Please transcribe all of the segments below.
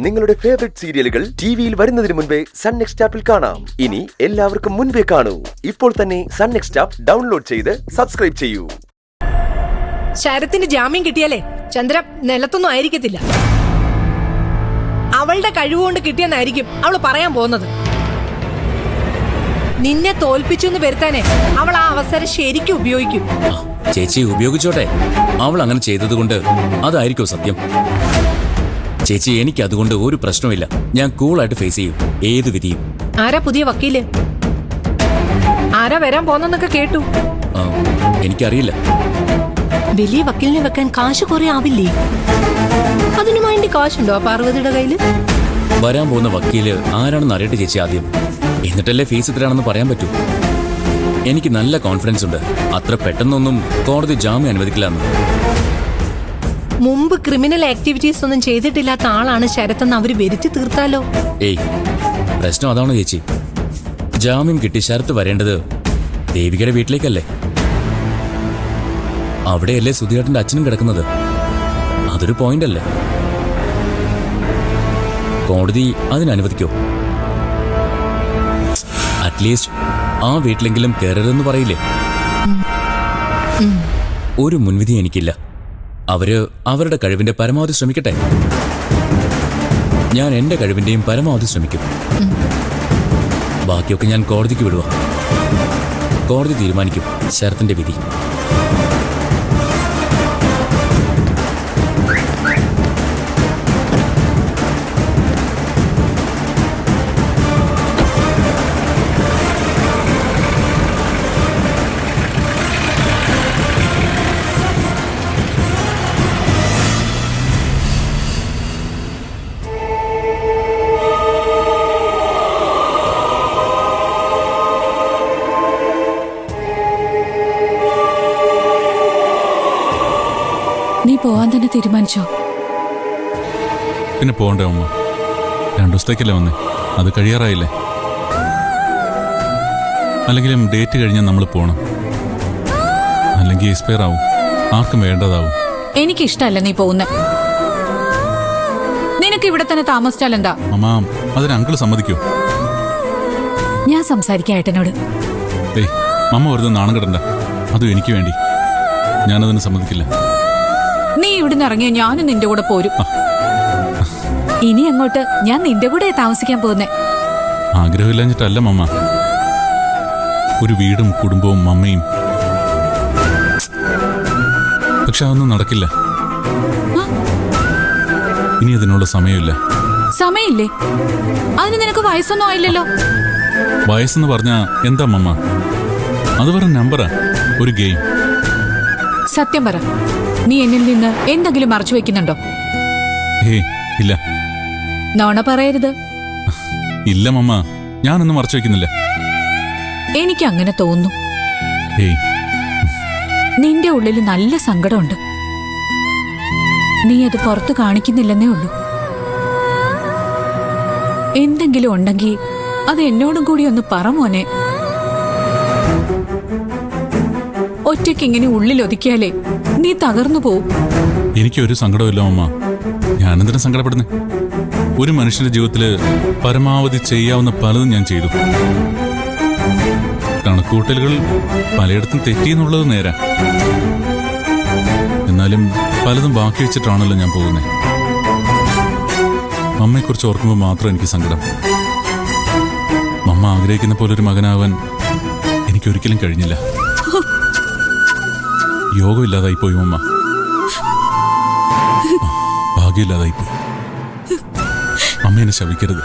നിങ്ങളുടെ ഫേവറേറ്റ് സീരിയലുകൾ ടിവിയിൽ വരുന്നതിന് മുൻപേ സൺ നെക്സ്റ്റ് ആപ്പിൽ കാണാം. ഇനി എല്ലാവർക്കും മുൻപേ കാണൂ. ഇപ്പോൾ തന്നെ സൺ നെക്സ്റ്റ് ആപ്പ് ഡൗൺലോഡ് ചെയ്ത് സബ്സ്ക്രൈബ് ചെയ്യൂ. ശരത്തിന് ജാമ്യം കിട്ടിയാലേ ചന്ദ്ര നിലത്തൊന്നും ആയിരിക്കത്തില്ല. അവളുടെ കഴിവുകൊണ്ട് കിട്ടിയെന്നായിരിക്കും അവള് പറയാൻ പോകുന്നത്. നിന്നെ തോൽപ്പിച്ചു എന്ന് വരുത്താനേ അവൾ ആ അവസരം ശരിക്കും ഉപയോഗിക്കും. ചേച്ചി ഉപയോഗിച്ചോട്ടെ. അവൾ അങ്ങനെ ചെയ്തതുകൊണ്ട് അതായിരിക്കും സത്യം. ചേച്ചി, എനിക്ക് അതുകൊണ്ട് ഒരു പ്രശ്നമില്ല. ഞാൻ കൂളായിട്ട് ഫേസ് ചെയ്യും ഏത് വിധിയും. ആരാ പുതിയ വക്കീല്? ആരാ വരാൻ പോന്നൊക്കെ കേട്ടു. എനിക്കറിയില്ല. വലിയ വക്കീലിനെ വെക്കാൻ കാശ് കുറെ ആവില്ലേ? അതിനു വേണ്ടി കാശുണ്ടോ പാർവതിയുടെ കയ്യില്? വരാൻ പോകുന്ന വക്കീല് ആരാണെന്ന് അറിയട്ടെ ചേച്ചി ആദ്യം. എന്നിട്ടല്ലേ ഫീസ് എത്രയാണെന്ന് പറയാൻ പറ്റൂ. എനിക്ക് നല്ല കോൺഫിഡൻസ് ഉണ്ട് അത്ര പെട്ടെന്നൊന്നും കോടതി ജാമ്യം അനുവദിക്കില്ലെന്ന്. മുമ്പ് ക്രിമിനൽ ആക്ടിവിറ്റീസ് ഒന്നും ചെയ്തിട്ടില്ലാത്ത ആളാണ് ശരത്തെന്ന് അവര് വരുത്തി തീർത്താലോ? ഏയ്, പ്രശ്നം അതാണോ ചേച്ചി? ജാമ്യം കിട്ടി ശരത്ത് വരേണ്ടത് ദേവികയുടെ വീട്ടിലേക്കല്ലേ? അവിടെയല്ലേ സുധിയേട്ടന്റെ അച്ഛനും കിടക്കുന്നത്. അതൊരു പോയിന്റ് അല്ലേ? കോടതി അതിനനുവദിക്കോ? അറ്റ്ലീസ്റ്റ് ആ വീട്ടിലെങ്കിലും കയറരുതെന്ന് പറയില്ലേ? ഒരു മുൻവിധി എനിക്കില്ല. അവര് അവരുടെ കഴിവിന്റെ പരമാവധി ശ്രമിക്കട്ടെ. ഞാൻ എന്റെ കഴിവിന്റെയും പരമാവധി ശ്രമിക്കും. ബാക്കിയൊക്കെ ഞാൻ കോടതിക്ക് വിടുക. കോടതി തീരുമാനിക്കും ശരത്തിന്റെ വിധി. നീ പോവാൻ തന്നെ തീരുമാനിച്ചോ? പിന്നെ പോകണ്ടേ അമ്മ? 2 ദിവസത്തേക്കല്ലേ വന്നേ, അത് കഴിയാറായില്ലേ? അല്ലെങ്കിലും ഡേറ്റ് കഴിഞ്ഞാൽ നമ്മൾ പോകണം. അല്ലെങ്കിൽ എക്സ്പയർ ആവും, ആർക്കും വേണ്ടതാവും. എനിക്കിഷ്ടല്ല നീ പോകുന്ന. നിനക്ക് ഇവിടെ തന്നെ താമസിച്ചാൽ എന്താ? അമ്മ, അതിന് അങ്കിള് സമ്മതിക്കോ? ഞാൻ സംസാരിക്കാം ഏട്ടനോട്. ഏയ്, അമ്മ വെറുതെ നാണം കിടണ്ട. അതും എനിക്ക് വേണ്ടി. ഞാനതിന് സമ്മതിക്കില്ല. നീ ഇവിടുന്ന് ഇറങ്ങിയ ഞാനും നിന്റെ കൂടെ പോരും. ഇനി അങ്ങോട്ട് ഞാൻ നിന്റെ കൂടെ താമസിക്കാൻ പോകുന്നേ. ആഗ്രഹമില്ലാഞ്ഞിട്ടല്ല മമ്മ. ഒരു വീടും കുടുംബവും അമ്മയും. പക്ഷെ അതൊന്നും നടക്കില്ല. ഇനി അതിനുള്ള സമയമില്ല. സമയമില്ലേ? അതിന് നിനക്ക് വയസ്സൊന്നും ആയില്ലല്ലോ. വയസ്സെന്ന് പറഞ്ഞാ എന്താ മമ്മ? അത് വെറും നമ്പറാ, ഒരു ഗെയിം. സത്യം പറ, നീ എന്നിൽ നിന്ന് എന്തെങ്കിലും മറച്ചു വെക്കുന്നുണ്ടോ? ഏയ്, ഇല്ല. നോണ പറയരുത്. ഇല്ല മമ്മ, ഞാനൊന്നും മറച്ചു വെക്കുന്നില്ല. എനിക്ക് അങ്ങനെ തോന്നുന്നു. ഏയ്, നിന്റെ ഉള്ളിൽ നല്ല സങ്കടമുണ്ട്. നീ അത് പുറത്തു കാണിക്കുന്നില്ലെന്നേ ഉള്ളൂ. എന്തെങ്കിലും ഉണ്ടെങ്കിൽ അത് എന്നോടും കൂടി ഒന്ന് പറ മോനെ. ഒറ്റയ്ക്ക് ഇങ്ങനെ ഉള്ളിലൊതുക്കിയാലേ നീ തകർന്നു പോവും. എനിക്കൊരു സങ്കടമില്ല മമ്മ. ഞാനെന്തിനാ സങ്കടപ്പെടുന്നേ? ഒരു മനുഷ്യന്റെ ജീവിതത്തില് പരമാവധി ചെയ്യാവുന്ന പലതും ഞാൻ ചെയ്തു. കണക്കുകൂട്ടലുകൾ പലയിടത്തും തെറ്റിയെന്നുള്ളത് നേരാ. എന്നാലും പലതും ബാക്കി വെച്ചിട്ടാണല്ലോ ഞാൻ പോകുന്നത്. അമ്മയെക്കുറിച്ച് ഓർക്കുമ്പോൾ മാത്രം എനിക്ക് സങ്കടം. അമ്മ ആഗ്രഹിക്കുന്ന പോലെ ഒരു മകനാവാൻ എനിക്കൊരിക്കലും കഴിഞ്ഞില്ല. യോഗമില്ലാതായിപ്പോയി അമ്മ. ഭാഗ്യമില്ലാതായിപ്പോയി. അമ്മ എന്നെ ശപിക്കരുത്.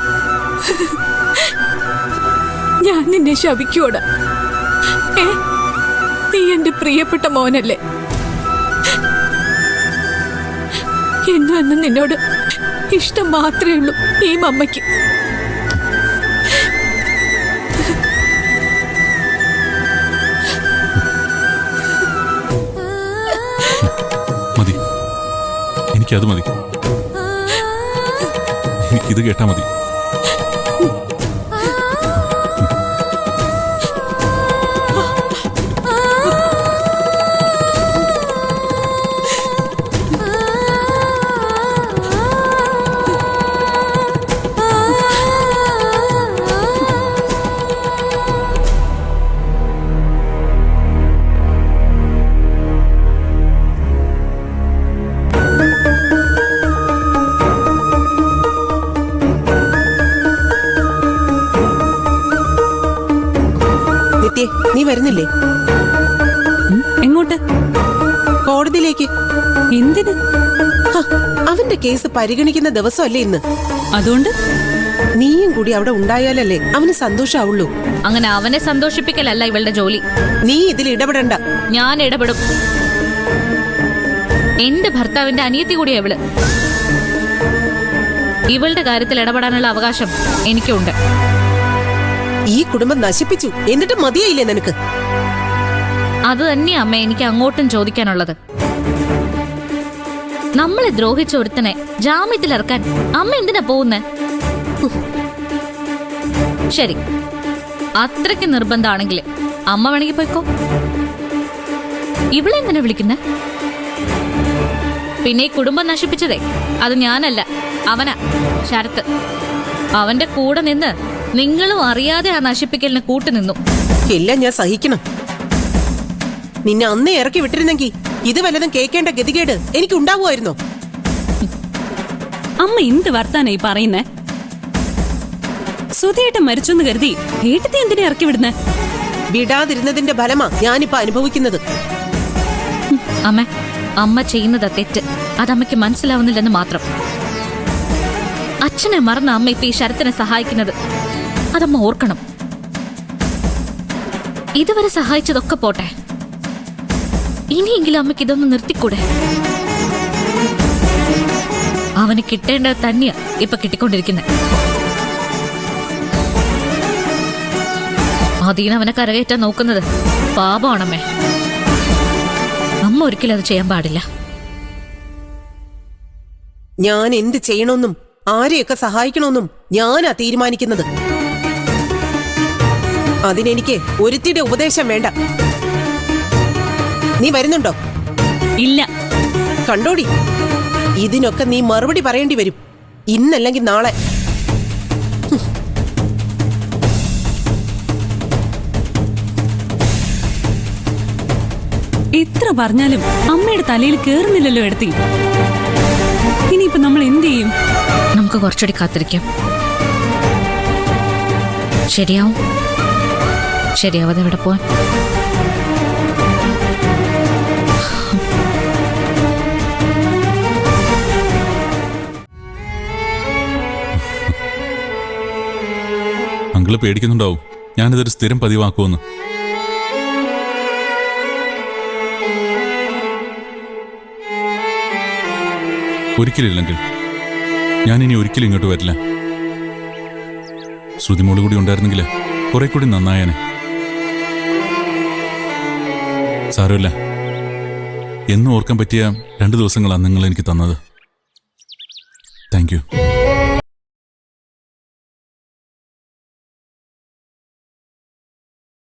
ഞാൻ നിന്നെ ശപിക്കൂടാ. നീ എന്റെ പ്രിയപ്പെട്ട മോനല്ലേ? എന്നും എന്നും നിന്നോട് ഇഷ്ടം മാത്രമേ ഉള്ളൂ ഈ അമ്മയ്ക്ക്. മതി, എനിക്കത് മതി. എനിക്കിത് കേട്ടാ മതി. നിത്യേ, നീ വരുന്നില്ലേ? എങ്ങോട്ട്? കോടതിയിലേക്ക്. എന്തിന്? അവന്റെ കേസ് പരിഗണിക്കുന്ന ദിവസമല്ലേ ഇന്ന്? അതുകൊണ്ട് നീയും കൂടി അവിടെ ഉണ്ടായാലല്ലേ അവന് സന്തോഷാവുള്ളൂ. അങ്ങനെ അവനെ സന്തോഷിപ്പിക്കലല്ല ഇവളുടെ ജോലി. നീ ഇതിൽ ഇടപെടണ്ട. ഞാൻ ഇടപെടും. എന്റെ ഭർത്താവിന്റെ അനിയത്തി കൂടിയാ ഇവള്. ഇവളുടെ കാര്യത്തിൽ ഇടപെടാനുള്ള അവകാശം എനിക്കുണ്ട്. ഈ കുടുംബം നശിപ്പിച്ചു, എന്നിട്ട് മതിയായില്ലേ നിനക്ക്? അത് തന്നെയാ അമ്മ എനിക്ക് അങ്ങോട്ടും ചോദിക്കാനുള്ളത്. നമ്മളെ ദ്രോഹിച്ച ഒരുത്തനെ ജാമ്യത്തിലിറക്കാൻ അമ്മ എന്തിനാ പോകുന്നേ? ശരി, അത്രയ്ക്ക് നിർബന്ധമാണെങ്കിൽ അമ്മ വേണമെങ്കിൽ പോയിക്കോ. ഇവളെന്തിനാ വിളിക്കുന്നേ? പിന്നെ ഈ കുടുംബം നശിപ്പിച്ചതേ അത് ഞാനല്ല, അവനാ, ശരത്ത്. അവന്റെ കൂടെ നിന്ന് നിങ്ങളും അറിയാതെ ആ നശിപ്പിക്കലിന് കൂട്ടുനിന്നു. എല്ലാം ഞാൻ സഹിക്കണം. നിന്നെ അന്നേ ഇറക്കി വിട്ടിരുന്നെങ്കിൽ ഇത് വല്ലതും കേൾക്കേണ്ട ഗതികേട് എനിക്ക് ഉണ്ടാവുമായിരുന്നോ? അമ്മ എന്ത് വർത്താനായി പറയുന്നേ? സുധിയേട്ടൻ മരിച്ചെന്ന് കരുതി ഏട്ടത്തെ എന്തിനെ ഇറക്കി വിടുന്നേ? വിടാതിരുന്നതിന്റെ ഫലമാ ഞാനിപ്പോ അനുഭവിക്കുന്നത്. അമ്മ അമ്മ ചെയ്യുന്നതാ തെറ്റ്. അതമ്മയ്ക്ക് മനസ്സിലാവുന്നില്ലെന്ന് മാത്രം. അച്ഛനെ മറന്ന അമ്മ ഇപ്പൊ ഈ ശരത്തിനെ സഹായിക്കുന്നത് അതമ്മ ഓർക്കണം. ഇതുവരെ സഹായിച്ചതൊക്കെ പോട്ടെ, ഇനിയെങ്കിലും അമ്മയ്ക്ക് ഇതൊന്ന് നിർത്തിക്കൂടെ? അവന് കിട്ടേണ്ടത് തന്നെയാ ഇപ്പൊ കിട്ടിക്കൊണ്ടിരിക്കുന്നത്. അതീന അവനെ കരകയറ്റാൻ നോക്കുന്നത് പാപമാണമ്മേ. അമ്മ ഒരിക്കലും അത് ചെയ്യാൻ പാടില്ല. ഞാൻ എന്ത് ചെയ്യണമെന്നും ആരെയൊക്കെ സഹായിക്കണമെന്നും ഞാനാ തീരുമാനിക്കുന്നത്. അതിനെനിക്ക് ഒരുത്തിയുടെ ഉപദേശം വേണ്ട. നീ വരുന്നുണ്ടോ? ഇല്ല. കണ്ടോടി, ഇതിനൊക്കെ നീ മറുപടി പറയേണ്ടി വരും, ഇന്നല്ലെങ്കിൽ നാളെ. എത്ര പറഞ്ഞാലും അമ്മയുടെ തലയിൽ കേറുന്നില്ലല്ലോ എടുത്തി. ഇനിയിപ്പോ നമ്മൾ എന്ത് ചെയ്യും? നമുക്ക് കുറച്ചുകൂടി കാത്തിരിക്കാം. ശരിയാവും. ശരിയാവാതെ എവിടെ പോവാൻ? അങ്കിള് പേടിക്കുന്നുണ്ടാവും ഞാനിതൊരു സ്ഥിരം പതിവാക്കുമെന്ന്. ഒരിക്കലില്ലെങ്കിൽ ഞാനിനി ഒരിക്കലും ഇങ്ങോട്ട് വരില്ല. ശ്രുതിമോള് കൂടി ഉണ്ടായിരുന്നെങ്കിൽ കുറെ കൂടി നന്നായേനെ. സാരമില്ല, എന്നും ഓർക്കാൻ പറ്റിയ 2 ദിവസങ്ങളാണ് നിങ്ങൾ എനിക്ക് തന്നത്. Thank you.